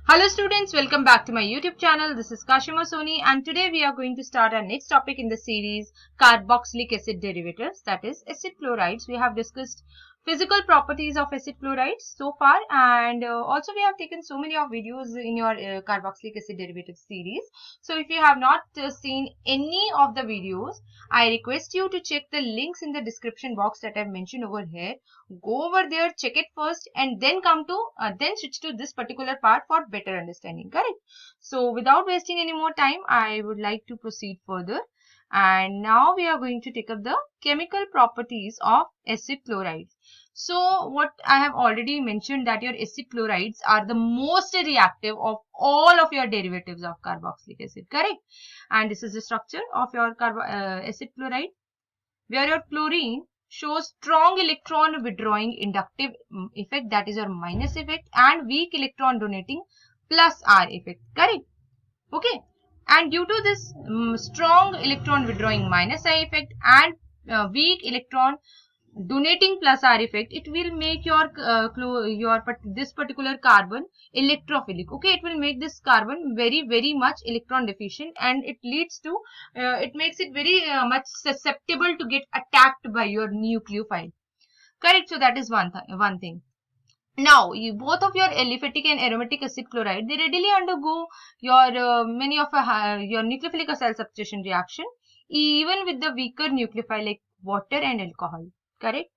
Hello students, welcome back to my YouTube channel. This is Kashima Soni and today we are going to start our next topic in the series carboxylic acid derivatives, that is acid chlorides. We have discussed physical properties of acid chlorides so far, and also we have taken so many of videos in your carboxylic acid derivatives series. So if you have not seen any of the videos, I request you to check the links in the description box that I have mentioned over here. Go over there, check it first, and then then switch to this particular part for better understanding. Correct? So without wasting any more time, I would like to proceed further. And now we are going to take up the chemical properties of acid chlorides. So what I have already mentioned, that your acid chlorides are the most reactive of all of your derivatives of carboxylic acid. Correct? And this is the structure of your acid chloride, where your chlorine shows strong electron withdrawing inductive effect, that is your minus effect, and weak electron donating plus R effect. Correct? Okay. And due to this strong electron withdrawing minus I effect and weak electron donating plus R effect, it will make this particular carbon electrophilic. Okay, it will make this carbon very much electron deficient, and it leads to it makes it very much susceptible to get attacked by your nucleophile. Correct? So that is one thing. Now, both of your aliphatic and aromatic acid chloride, they readily undergo your many of your nucleophilic acyl substitution reaction, even with the weaker nucleophile like water and alcohol. Correct?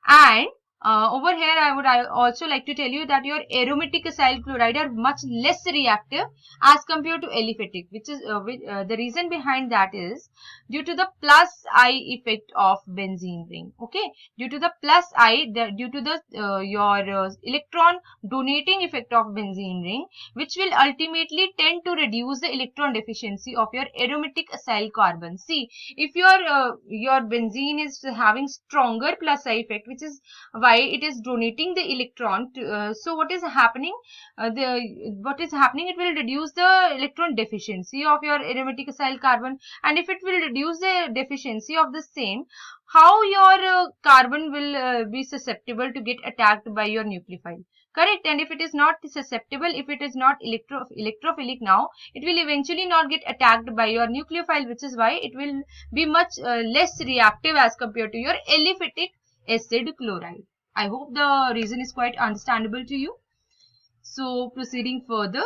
And over here, I would also like to tell you that your aromatic acyl chloride are much less reactive as compared to aliphatic, which is the reason behind that is due to the plus I effect of benzene ring. Okay, due to the plus I, due to the your electron donating effect of benzene ring, which will ultimately tend to reduce the electron deficiency of your aromatic acyl carbon. See, if your benzene is having stronger plus I effect, which is why it is donating the electron to, so what is happening, it will reduce the electron deficiency of your aromatic acyl carbon, and if it will reduce the deficiency of the same, how your carbon will be susceptible to get attacked by your nucleophile. Correct? And if it is not susceptible, if it is not electrophilic now, it will eventually not get attacked by your nucleophile, which is why it will be much less reactive as compared to your aliphatic acid chloride. I hope the reason is quite understandable to you. So proceeding further,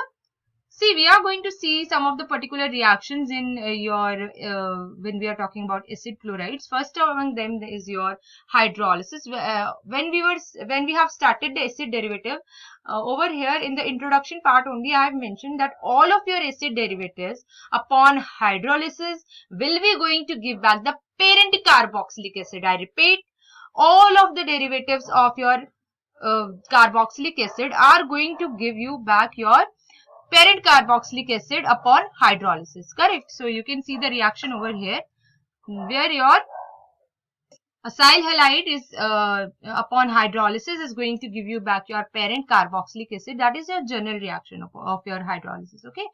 see, we are going to see some of the particular reactions in when we are talking about acid chlorides. First among them is your hydrolysis. When we have started the acid derivative, over here in the introduction part only, I have mentioned that all of your acid derivatives upon hydrolysis will be going to give back the parent carboxylic acid. I repeat, all of the derivatives of your carboxylic acid are going to give you back your parent carboxylic acid upon hydrolysis. Correct? So you can see the reaction over here, where your acyl halide is upon hydrolysis is going to give you back your parent carboxylic acid. That is your general reaction of your hydrolysis. Okay.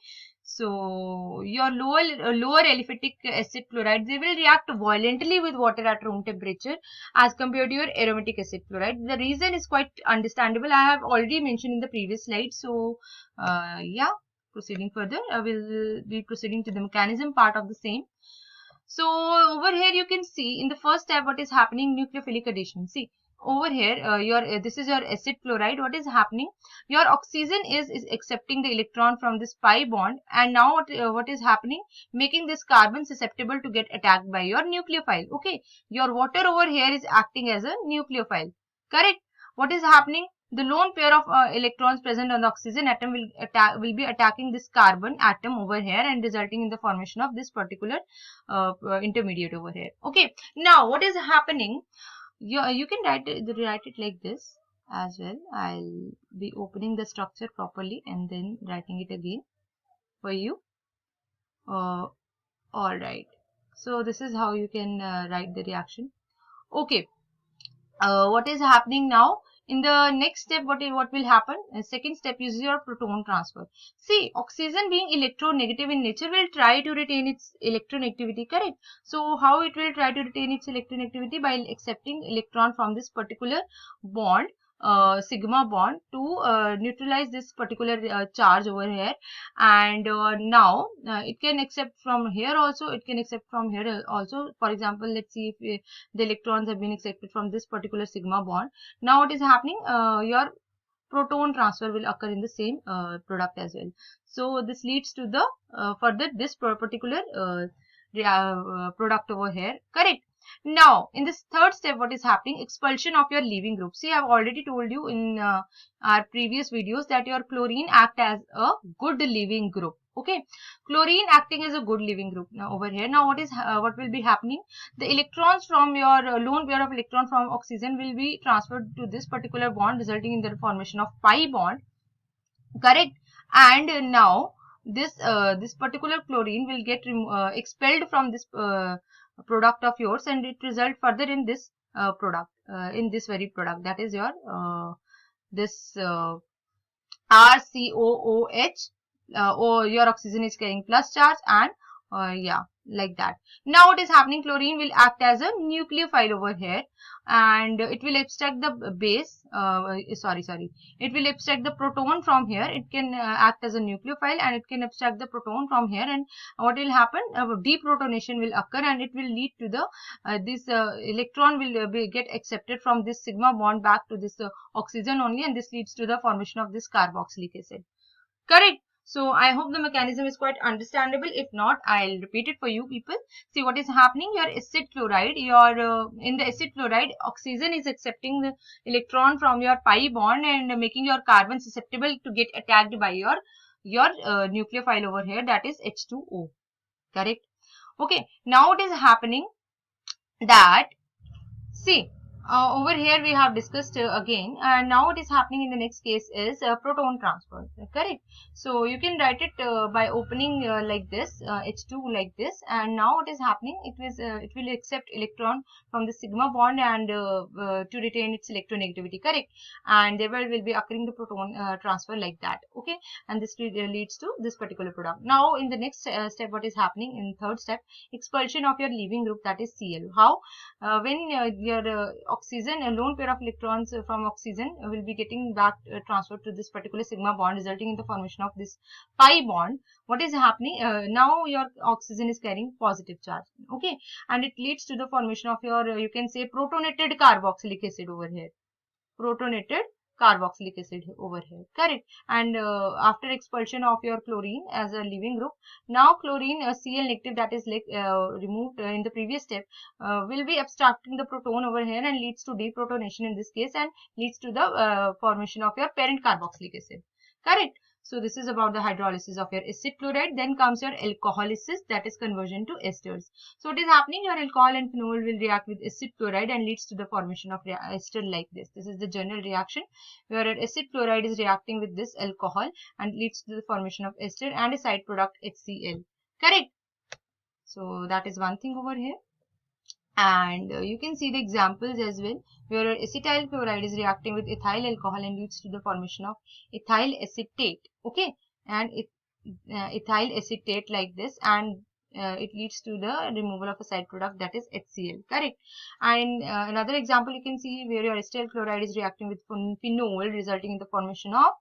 So your lower aliphatic acid chloride, they will react violently with water at room temperature as compared to your aromatic acid chloride. The reason is quite understandable. I have already mentioned in the previous slide. So yeah, proceeding further, I will be proceeding to the mechanism part of the same. So over here you can see in the first step what is happening, nucleophilic addition. See, over here this is your acid chloride. What is happening? Your oxygen is accepting the electron from this pi bond, and now what is happening? Making this carbon susceptible to get attacked by your nucleophile. Okay, your water over here is acting as a nucleophile. Correct? What is happening? The lone pair of electrons present on the oxygen atom will be attacking this carbon atom over here and resulting in the formation of this particular intermediate over here. Okay. Now what is happening? You can write it like this as well. I'll be opening the structure properly and then writing it again for you. All right. So this is how you can write the reaction. Okay. What is happening now? In the next step, what will happen? Second step is your proton transfer. See, oxygen being electronegative in nature will try to retain its electronegativity, correct? So, how it will try to retain its electronegativity? By accepting electron from this particular bond sigma bond to neutralize this particular charge over here, and now it can accept from here also, it can accept from here also. For example, let's see if the electrons have been accepted from this particular sigma bond. Now what is happening, your proton transfer will occur in the same product as well. So this leads to the further this particular product over here, correct. Now in this third step, what is happening, expulsion of your leaving group. See, I have already told you in our previous videos that your chlorine act as a good leaving group. Okay, chlorine acting as a good leaving group. Now over here, now what will be happening, the electrons from your lone pair of electron from oxygen will be transferred to this particular bond, resulting in the formation of pi bond, correct. And now this this particular chlorine will get expelled from this product of yours, and it result further in this product, in this very product, that is your this RCOOH, or your oxygen is carrying plus charge, and yeah, like that. Now what is happening, chlorine will act as a nucleophile over here, and it will abstract the base, it will abstract the proton from here. It can act as a nucleophile, and it can abstract the proton from here, and what will happen, deprotonation will occur, and it will lead to the this electron will get accepted from this sigma bond back to this oxygen only, and this leads to the formation of this carboxylic acid, correct. So I hope the mechanism is quite understandable. If not, I'll repeat it for you people. See what is happening, your acid chloride, your in the acid chloride, oxygen is accepting the electron from your pi bond and making your carbon susceptible to get attacked by your nucleophile over here, that is H2O, correct. Okay, now what is happening, that see, over here we have discussed again, and now what is happening in the next case is proton transfer, correct. So you can write it by opening like this, H2 like this, and now what is happening, it will accept electron from the sigma bond and to retain its electronegativity, correct, and there will be occurring the proton transfer like that, okay, and this leads to this particular product. Now in the next step, what is happening in third step, expulsion of your leaving group, that is Cl. How? When your oxygen, a lone pair of electrons from oxygen will be getting back transferred to this particular sigma bond, resulting in the formation of this pi bond. What is happening, now your oxygen is carrying positive charge, okay, and it leads to the formation of your you can say protonated carboxylic acid over here, protonated carboxylic acid over here, correct. And after expulsion of your chlorine as a leaving group, now chlorine Cl negative, that is like removed in the previous step, will be abstracting the proton over here and leads to deprotonation in this case, and leads to the formation of your parent carboxylic acid, correct. So this is about the hydrolysis of your acid chloride. Then comes your alcoholysis, that is conversion to esters. So what is happening, your alcohol and phenol will react with acid chloride and leads to the formation of ester like this. This is the general reaction where your acid chloride is reacting with this alcohol and leads to the formation of ester and a side product HCl, correct. So that is one thing over here. And you can see the examples as well, where acetyl chloride is reacting with ethyl alcohol and leads to the formation of ethyl acetate, okay, and ethyl acetate like this, and it leads to the removal of a side product, that is HCl, correct. And another example you can see where your acetyl chloride is reacting with phenol, resulting in the formation of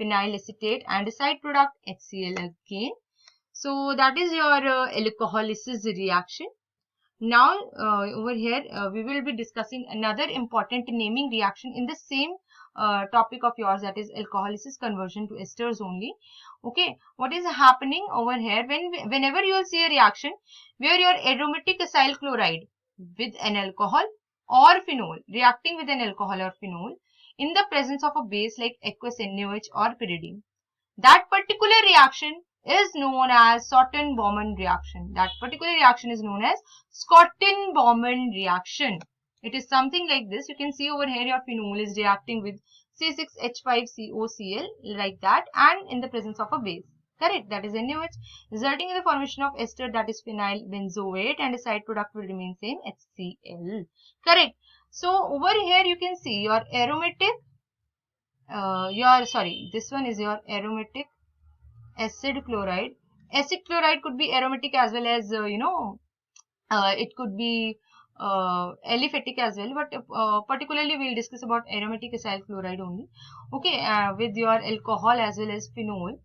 phenyl acetate and a side product HCl again. So that is your alcoholysis reaction. Now over here we will be discussing another important naming reaction in the same topic of yours, that is alcoholysis conversion to esters only, okay. What is happening over here, whenever you will see a reaction where your aromatic acyl chloride with an alcohol or phenol reacting with an alcohol or phenol in the presence of a base like aqueous NaOH or pyridine, that particular reaction is known as Scotinbomb reaction. That particular reaction is known as Scotinbomb reaction. It is something like this. You can see over here your phenol is reacting with C6H5COCl like that, and in the presence of a base, correct, that is NaOH, resulting in the formation of ester, that is phenyl benzoate, and a side product will remain same, HCl, correct. So over here you can see your aromatic this one is your aromatic acid chloride. Acid chloride could be aromatic as well as it could be aliphatic as well, but particularly we'll discuss about aromatic acyl chloride only. Okay, with your alcohol as well as phenol.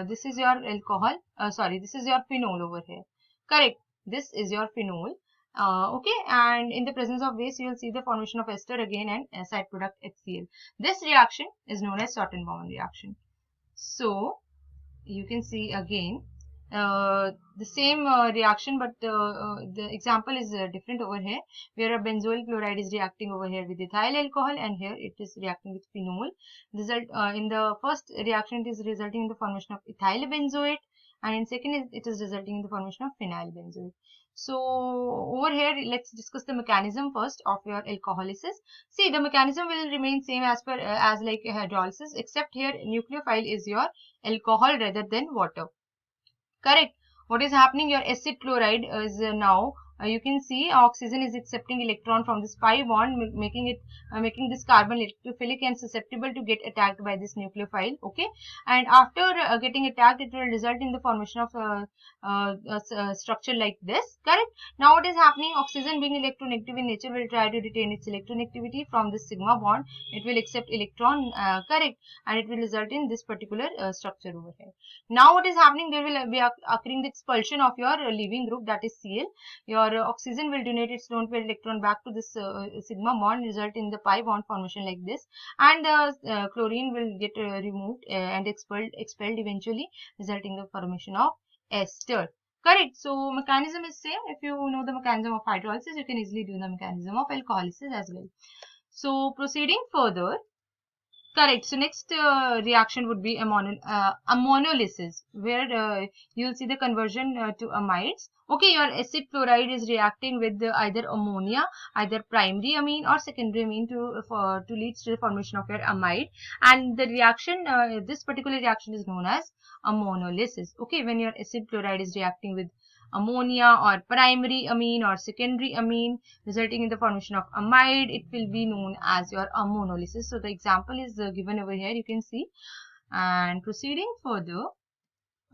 This is your alcohol, this is your phenol over here. Correct. This is your phenol. Okay, and in the presence of base, you will see the formation of ester again and side product HCl. This reaction is known as Scotinbomb reaction. So, you can see again the same reaction, but the example is different over here, where a benzoyl chloride is reacting over here with ethyl alcohol, and here it is reacting with phenol. Result in the first reaction, it is resulting in the formation of ethyl benzoate, and in second it is resulting in the formation of phenyl benzoate. So over here, let's discuss the mechanism first of your alcoholysis. See, the mechanism will remain same as per as like hydrolysis, except here nucleophile is your alcohol rather than water. Correct. What is happening? Your acid chloride is now you can see oxygen is accepting electron from this pi bond, making this carbon electrophilic and susceptible to get attacked by this nucleophile. Okay, and after getting attacked, it will result in the formation of a structure like this. Correct. Now what is happening? Oxygen, being electronegative in nature, will try to retain its electronegativity from this sigma bond. It will accept electron. Correct, and it will result in this particular structure over here. Now what is happening? There will be occurring the expulsion of your leaving group, that is Cl. Your oxygen will donate its lone pair electron back to this sigma bond, result in the pi bond formation like this, and the chlorine will get removed and expelled eventually, resulting in the formation of ester. Correct. So mechanism is same. If you know the mechanism of hydrolysis, you can easily do the mechanism of alcoholysis as well. So proceeding further. Correct. So next reaction would be ammonolysis, where you'll see the conversion to amides. Okay, your acid chloride is reacting with either ammonia, either primary amine or secondary amine to lead to the formation of your amide. And the reaction, this particular reaction is known as ammonolysis. Okay, when your acid chloride is reacting with ammonia or primary amine or secondary amine, resulting in the formation of amide, it will be known as your ammonolysis. So the example is given over here, you can see. And proceeding further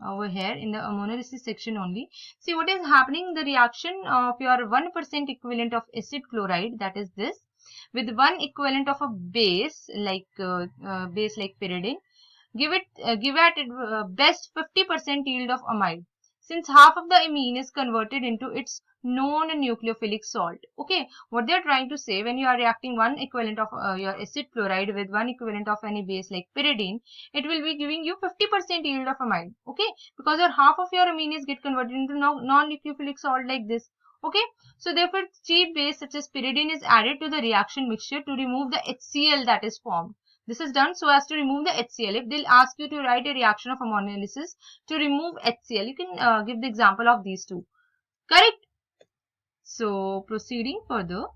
over here in the ammonolysis section only, see what is happening. The reaction of your 1% equivalent of acid chloride, that is this, with 1 equivalent of a base like pyridine, give at best 50% yield of amide, since half of the amine is converted into its non-nucleophilic salt. Okay, what they are trying to say, when you are reacting 1 equivalent of your acid chloride with 1 equivalent of any base like pyridine, it will be giving you 50% yield of amide. Okay, because your half of your amine is get converted into non-nucleophilic salt like this. Okay, so therefore cheap base such as pyridine is added to the reaction mixture to remove the HCl that is formed. This is done so as to remove the HCl. If they'll ask you to write a reaction of ammonolysis to remove HCl, you can give the example of these two. Correct? So proceeding further.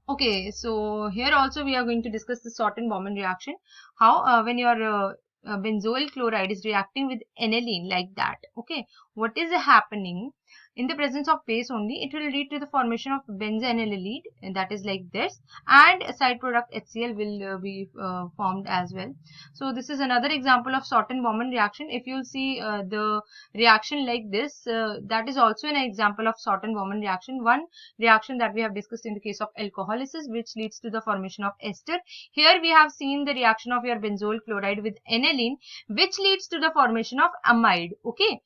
Okay, so here also we are going to discuss the Scotinbomb reaction. How when your benzoyl chloride is reacting with aniline like that. Okay, what is happening? In the presence of base only, it will lead to the formation of benzanilide, and that is like this, and a side product HCl will be formed as well. So this is another example of Scotinbomb reaction. If you see the reaction like this, that is also an example of Scotinbomb reaction. One reaction that we have discussed in the case of alcoholysis, which leads to the formation of ester. Here we have seen the reaction of your benzoyl chloride with aniline, which leads to the formation of amide. Okay.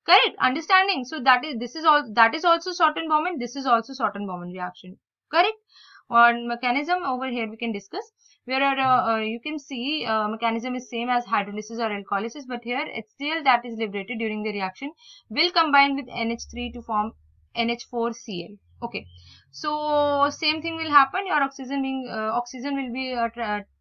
Correct. Understanding. So that is also Scotinbomb. This is also Scotinbomb reaction. Correct. One mechanism over here we can discuss, where you can see mechanism is same as hydrolysis or alcoholysis, but here HCl that is liberated during the reaction will combine with NH3 to form NH4Cl. Okay. So same thing will happen. Your oxygen will be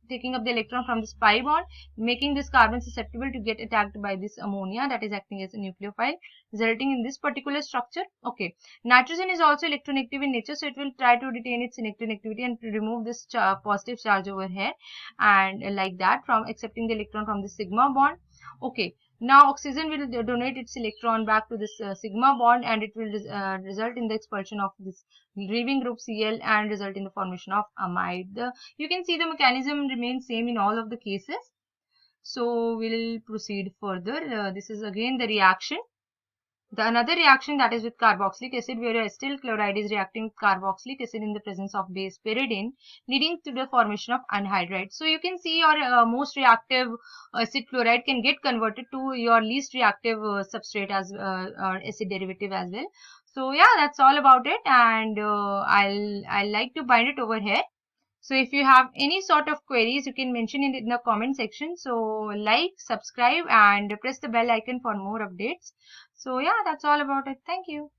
taking up the electron from this pi bond, making this carbon susceptible to get attacked by this ammonia that is acting as a nucleophile, resulting in this particular structure. Okay, nitrogen is also electronegative in nature, so it will try to retain its electronegativity and to remove this positive charge over here, and like that, from accepting the electron from the sigma bond. Okay, now oxygen will donate its electron back to this sigma bond, and it will result in the expulsion of this leaving group Cl and result in the formation of amide. You can see the mechanism remains same in all of the cases. So we'll proceed further. This is again the reaction. another reaction, that is with carboxylic acid, where acyl chloride is reacting with carboxylic acid in the presence of base pyridine, leading to the formation of anhydride. So you can see your most reactive acid chloride can get converted to your least reactive substrate as or acid derivative as well. So yeah, that's all about it, and I'll like to bind it over here. So if you have any sort of queries, you can mention it in the comment section. So like, subscribe, and press the bell icon for more updates. So yeah, that's all about it. Thank you.